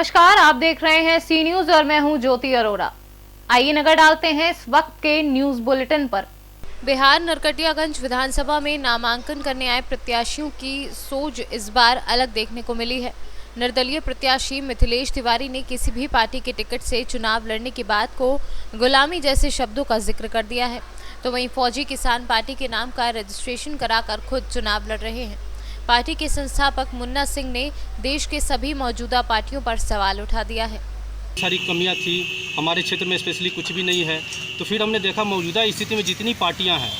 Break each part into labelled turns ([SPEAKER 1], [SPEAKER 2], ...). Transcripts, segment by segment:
[SPEAKER 1] नमस्कार, आप देख रहे हैं सी न्यूज और मैं हूं ज्योति अरोड़ा। आइए नजर डालते हैं इस वक्त के न्यूज बुलेटिन पर। बिहार नरकटियागंज विधानसभा में नामांकन करने आए प्रत्याशियों की सोच इस बार अलग देखने को मिली है। निर्दलीय प्रत्याशी मिथिलेश तिवारी ने किसी भी पार्टी के टिकट से चुनाव लड़ने की बात को गुलामी जैसे शब्दों का जिक्र कर दिया है, तो वहीं फौजी किसान पार्टी के नाम का रजिस्ट्रेशन कराकर खुद चुनाव लड़ रहे हैं। पार्टी के संस्थापक मुन्ना सिंह ने देश के सभी मौजूदा पार्टियों पर सवाल उठा दिया है।
[SPEAKER 2] सारी कमियां थी हमारे क्षेत्र में, स्पेशली कुछ भी नहीं है। तो फिर हमने देखा मौजूदा स्थिति में जितनी पार्टियां हैं,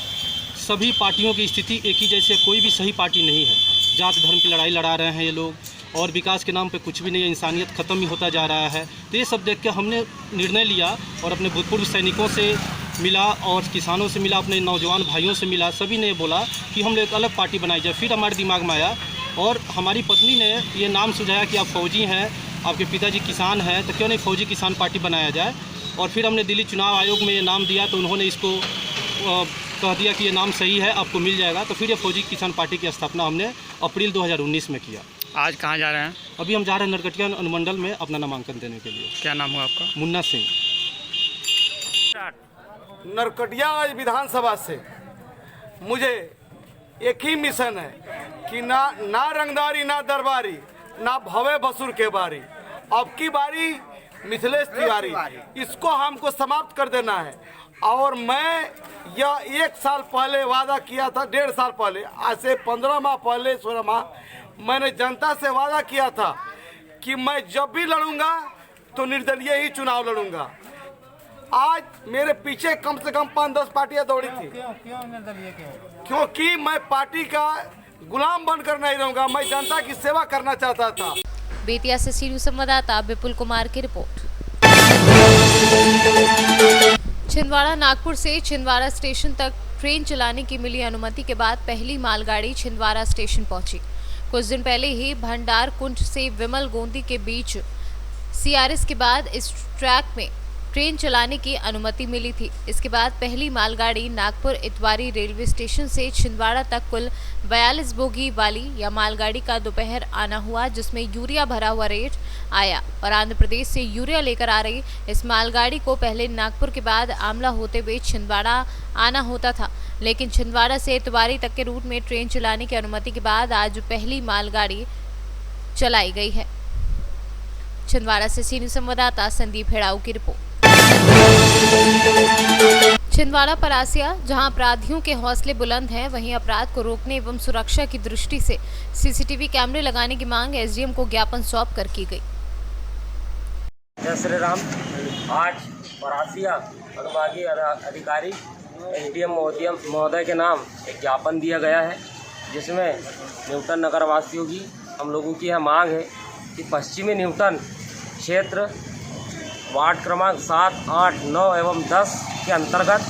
[SPEAKER 2] सभी पार्टियों की स्थिति एक ही जैसे, कोई भी सही पार्टी नहीं है। जात धर्म की लड़ाई लड़ा रहे हैं ये लोग, और विकास के नाम पे कुछ भी नहीं है, इंसानियत ख़त्म ही होता जा रहा है। तो ये सब देख के हमने निर्णय लिया और अपने भूतपूर्व सैनिकों से मिला और किसानों से मिला, अपने नौजवान भाइयों से मिला। सभी ने बोला कि हम लोग एक अलग पार्टी बनाई जाए। फिर हमारे दिमाग में आया और हमारी पत्नी ने ये नाम सुझाया कि आप फौजी हैं, आपके पिताजी किसान हैं, तो क्यों नहीं फौजी किसान पार्टी बनाया जाए। और फिर हमने दिल्ली चुनाव आयोग में ये नाम दिया, तो उन्होंने इसको कह दिया कि ये नाम सही है, आपको मिल जाएगा। तो फिर ये फौजी किसान पार्टी की स्थापना हमने अप्रैल 2019 में किया।
[SPEAKER 3] आज कहाँ जा रहे हैं?
[SPEAKER 2] अभी हम जा रहे हैं नरकटिया अनुमंडल में अपना नामांकन देने के लिए।
[SPEAKER 3] क्या नाम हुआ आपका?
[SPEAKER 2] मुन्ना सिंह।
[SPEAKER 4] नरकटियागंज विधानसभा से मुझे एक ही मिशन है कि ना रंगदारी ना दरबारी ना भवे बसुर के बारी। अब की बारी मिथिलेश तिवारी, इसको हमको समाप्त कर देना है। और मैं यह 1 साल पहले वादा किया था, 1.5 साल पहले, आज से 15 माह पहले 16 माह मैंने जनता से वादा किया था कि मैं जब भी लड़ूंगा तो निर्दलीय ही चुनाव लड़ूंगा। आज मेरे पीछे कम से कम 5-10 पार्टियां दौड़ी थी। क्यों निर्दलीय? क्योंकि मैं पार्टी का गुलाम बनकर नहीं रहूंगा, मैं जनता की सेवा करना चाहता था।
[SPEAKER 1] बेतिया से सी न्यूज संवाददाता विपुल कुमार की रिपोर्ट। छिंदवाड़ा नागपुर से छिंदवाड़ा स्टेशन तक ट्रेन चलाने की मिली अनुमति के बाद पहली मालगाड़ी छिंदवाड़ा स्टेशन पहुंची। कुछ दिन पहले ही भंडार कुंज से विमल गोंदी के बीच सीआरएस के बाद इस ट्रैक में ट्रेन चलाने की अनुमति मिली थी। इसके बाद पहली मालगाड़ी नागपुर इतवारी रेलवे स्टेशन से छिंदवाड़ा तक कुल 42 बोगी वाली या मालगाड़ी का दोपहर आना हुआ, जिसमें यूरिया भरा हुआ रेट आया और आंध्र प्रदेश से यूरिया लेकर आ रही इस मालगाड़ी को पहले नागपुर के बाद आमला होते हुए छिंदवाड़ा आना होता था, लेकिन छिंदवाड़ा से इतवारी तक के रूट में ट्रेन चलाने की अनुमति के बाद आज पहली मालगाड़ी चलाई गई है। छिंदवाड़ा से सी न्यूज संवाददाता संदीप हेड़ाऊ की रिपोर्ट। छिंदवाड़ा परासिया, जहां अपराधियों के हौसले बुलंद हैं, वहीं अपराध को रोकने एवं सुरक्षा की दृष्टि से सीसीटीवी कैमरे लगाने की मांग एसडीएम को ज्ञापन सौंप कर की गई।
[SPEAKER 5] जय श्री राम। आज परासिया अनुभागीय अधिकारी एसडीएम महोदय के नाम एक ज्ञापन दिया गया है, जिसमें न्यूटन नगर वासियों की हम लोगों की यह मांग है कि पश्चिमी न्यूटन क्षेत्र वार्ड क्रमांक 7, 8, 9 एवं 10 के अंतर्गत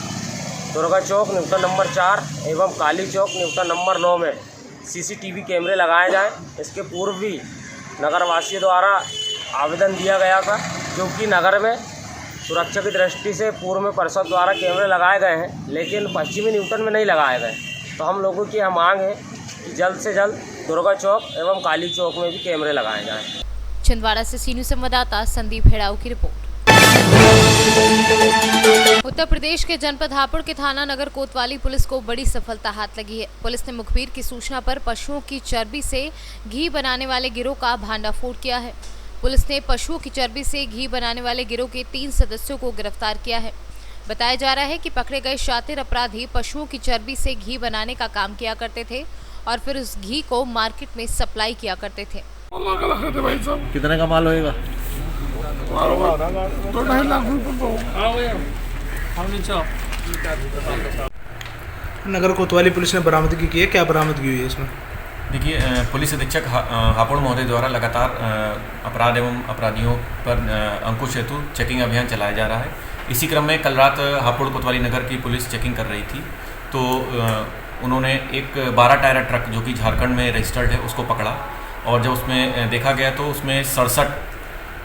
[SPEAKER 5] दुर्गा चौक न्यूटन नंबर 4 एवं काली चौक न्यूटन नंबर 9 में सीसीटीवी कैमरे लगाए जाएं। इसके पूर्व भी नगरवासियों द्वारा आवेदन दिया गया था, क्योंकि नगर में सुरक्षा की दृष्टि से पूर्व में परिषद द्वारा कैमरे लगाए गए हैं, लेकिन पश्चिमी न्यूटन में नहीं लगाए गए। तो हम लोगों की यह मांग है कि जल्द से जल्द दुर्गा चौक एवं काली चौक में भी कैमरे लगाए जाएँ।
[SPEAKER 1] छिंदवाड़ा से सी न्यूज संवाददाता संदीप हेड़ाऊ की रिपोर्ट। उत्तर प्रदेश के जनपद हापुड़ के थाना नगर कोतवाली पुलिस को बड़ी सफलता हाथ लगी है। पुलिस ने मुखबिर की सूचना पर पशुओं की चर्बी से घी बनाने वाले गिरोह का भांडाफोड़ किया है। पुलिस ने पशुओं की चर्बी से घी बनाने वाले गिरोह के 3 सदस्यों को गिरफ्तार किया है। बताया जा रहा है कि पकड़े गए शातिर अपराधी पशुओं की चर्बी से घी बनाने का काम किया करते थे और फिर उस घी को मार्केट में सप्लाई किया करते थे।
[SPEAKER 6] कितने का माल होएगा?
[SPEAKER 4] 2.5 लाख रुपये।
[SPEAKER 7] नगर कोतवाली पुलिस ने बरामदगी की है, क्या बरामदगी हुई है इसमें?
[SPEAKER 8] देखिए, पुलिस अधीक्षक हापुड़ महोदय द्वारा लगातार अपराध एवं अपराधियों पर अंकुश हेतु चेकिंग अभियान चलाया जा रहा है। इसी क्रम में कल रात हापुड़ कोतवाली नगर की पुलिस चेकिंग कर रही थी, तो उन्होंने एक 12 टायर ट्रक जो कि झारखंड में रजिस्टर्ड है उसको पकड़ा, और जब उसमें देखा गया तो उसमें 67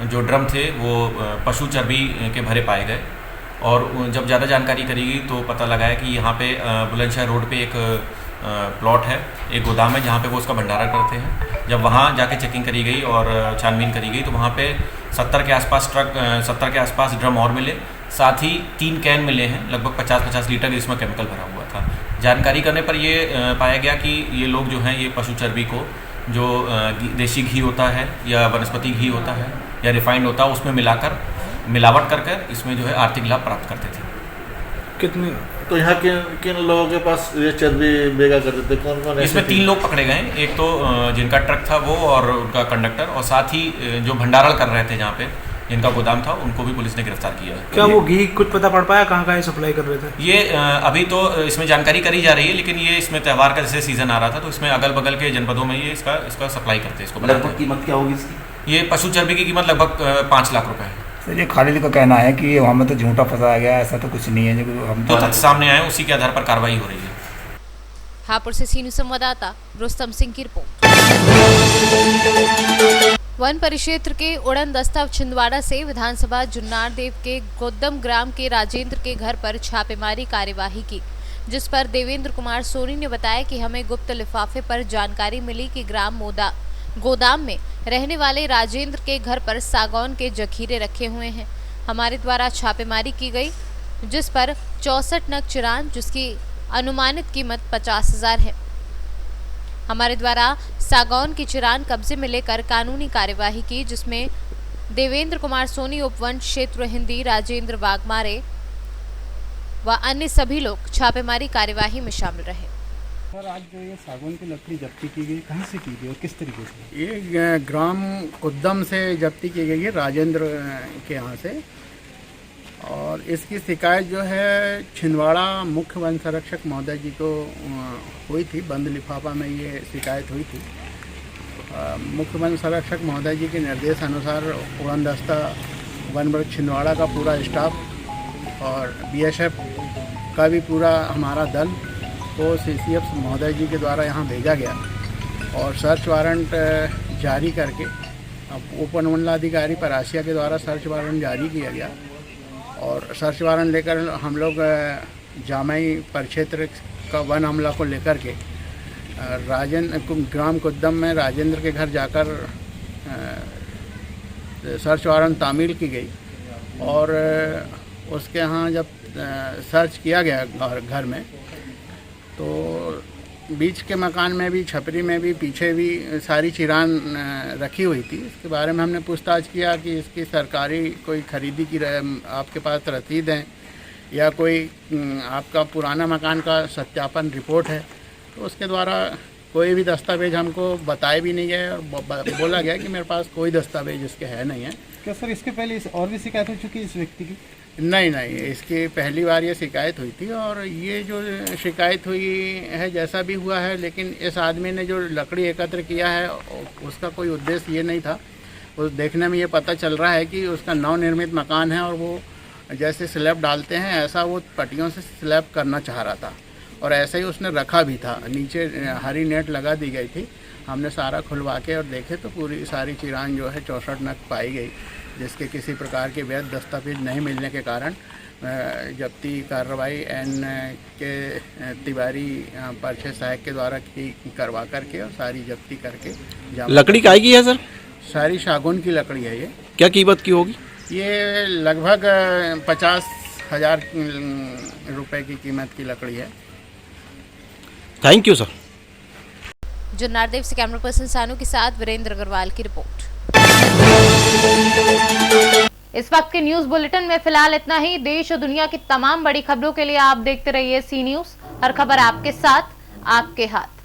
[SPEAKER 8] जो ड्रम थे वो पशु चर्बी के भरे पाए गए। और जब ज़्यादा जानकारी करी गई तो पता लगा है कि यहाँ पे बुलंदशहर रोड पे एक प्लॉट है, एक गोदाम है जहाँ पे वो उसका भंडारा करते हैं। जब वहाँ जाके चेकिंग करी गई और छानबीन करी गई तो वहाँ पे 70 के आसपास ड्रम और मिले, साथ ही 3 कैन मिले हैं, लगभग 50-50 लीटर इसमें केमिकल भरा हुआ था। जानकारी करने पर ये पाया गया कि ये लोग जो हैं ये पशु चर्बी को, जो देसी घी होता है या वनस्पति घी होता है या रिफाइंड होता है, उसमें मिलावट कर इसमें जो है आर्थिक लाभ प्राप्त करते थे।
[SPEAKER 7] कितने
[SPEAKER 6] तो यहाँ किन लोगों के पास ये चर्बी बेगा करते थे, कौन कौन?
[SPEAKER 8] इसमें 3 लोग पकड़े गए हैं, एक तो जिनका ट्रक था वो और उनका कंडक्टर, और साथ ही जो भंडारण कर रहे थे जहाँ पे जिनका गोदाम था उनको भी पुलिस ने गिरफ्तार किया है।
[SPEAKER 7] क्या वो घी कुछ पता पड़ पाया कहाँ कहाँ सप्लाई कर रहे थे?
[SPEAKER 8] ये अभी तो इसमें जानकारी करी जा रही है, लेकिन ये इसमें त्यौहार का जैसे सीजन आ रहा था तो इसमें अगल बगल के जनपदों में ये इसका सप्लाई करते हैं, इसको बनाते हैं।
[SPEAKER 3] कीमत क्या होगी इसकी?
[SPEAKER 8] ये पशु चर्बी की कीमत लगभग 5 लाख रुपए है।
[SPEAKER 3] सर, ये खालिद का कहना है कि वहाँ में तो झूठा फंसाया गया, ऐसा तो कुछ नहीं है। जो हम
[SPEAKER 8] जो तथ्य सामने आए उसी के आधार पर कार्रवाई हो रही है।
[SPEAKER 1] हापुड़ से सीनू संवाददाता रुस्तम सिंह की रिपोर्ट। वन परिक्षेत्र के उड़न दस्ता छिंदवाड़ा से विधानसभा जुन्नारदेव के गोद्दम ग्राम के राजेंद्र के घर पर छापेमारी कार्यवाही की, जिस पर देवेंद्र कुमार सोनी ने बताया कि हमें गुप्त लिफाफे पर जानकारी मिली कि गोदाम में रहने वाले राजेंद्र के घर पर सागौन के जखीरे रखे हुए हैं। हमारे द्वारा छापेमारी की गई, जिस पर 64 नग चिरान, जिसकी अनुमानित कीमत 50,000 है। हमारे द्वारा सागौन की चिरान कब्जे में लेकर कानूनी कार्यवाही की, जिसमें देवेंद्र कुमार सोनी, उपवन क्षेत्र हिंदी, राजेंद्र वाघमारे व अन्य सभी लोग छापेमारी कार्यवाही में शामिल रहे।
[SPEAKER 9] सर, आज जो ये सागौन की लकड़ी जब्ती की गई, कहाँ से की गई और किस तरीके से? ये ग्राम उद्यम से जब्ती की गई है, राजेंद्र के यहाँ से। और इसकी शिकायत जो है छिंदवाड़ा मुख्य वन संरक्षक महोदय जी को हुई थी। बंद लिफाफा में ये शिकायत हुई थी। मुख्य वन संरक्षक महोदय जी के निर्देश अनुसार उड़न दस्ता वन वर्ग छिंदवाड़ा का पूरा स्टाफ और BSF का भी पूरा हमारा दल को CCF महोदय जी के द्वारा यहाँ भेजा गया और सर्च वारंट जारी करके उपमंडलाधिकारी परासिया के द्वारा सर्च वारंट जारी किया गया। और सर्च वारंट लेकर हम लोग जामई परिक्षेत्र का वन हमला को लेकर के ग्राम कुद्दम में राजेंद्र के घर जाकर सर्च वारंट तामील की गई। और उसके यहाँ जब सर्च किया गया घर में, तो बीच के मकान में भी, छपरी में भी, पीछे भी सारी चिरान रखी हुई थी। इसके बारे में हमने पूछताछ किया कि इसकी सरकारी कोई खरीदी की आपके पास रसीद है या कोई आपका पुराना मकान का सत्यापन रिपोर्ट है। तो उसके द्वारा कोई भी दस्तावेज हमको बताए भी नहीं गए और बोला गया कि मेरे पास कोई दस्तावेज इसके है नहीं है। क्या सर, इसके पहले और भी शिकायत हो चुकी है इस व्यक्ति की?
[SPEAKER 3] नहीं, इसकी पहली बार ये शिकायत हुई थी। और ये जो शिकायत हुई है, जैसा भी हुआ है, लेकिन इस आदमी ने जो लकड़ी एकत्र किया है उसका कोई उद्देश्य ये नहीं था। उस देखने में ये पता चल रहा है कि उसका नवनिर्मित मकान है और वो जैसे स्लैब डालते हैं ऐसा वो पट्टियों से स्लैब करना चाह रहा था और ऐसा ही उसने रखा भी था। नीचे हरी नेट लगा दी गई थी। हमने सारा खुलवा के और देखे तो पूरी सारी चिरान जो है 64 नग पाई गई, जिसके किसी प्रकार के वैध दस्तावेज नहीं मिलने के कारण जब्ती कार्रवाई के तिवारी परिक्षेत्र सहायक के द्वारा करवा करके और सारी जब्ती करके।
[SPEAKER 10] लकड़ी काय की है सर?
[SPEAKER 3] सारी सागौन की लकड़ी है। ये
[SPEAKER 10] क्या कीमत की होगी?
[SPEAKER 3] ये लगभग 50,000 रुपए की कीमत की लकड़ी है।
[SPEAKER 10] Thank you sir.
[SPEAKER 1] जुन्नारदेव से कैमरा पर्सन सानू के साथ वीरेंद्र अग्रवाल की रिपोर्ट। इस वक्त के न्यूज बुलेटिन में फिलहाल इतना ही। देश और दुनिया की तमाम बड़ी खबरों के लिए आप देखते रहिए सी न्यूज। हर खबर आपके साथ, आपके हाथ।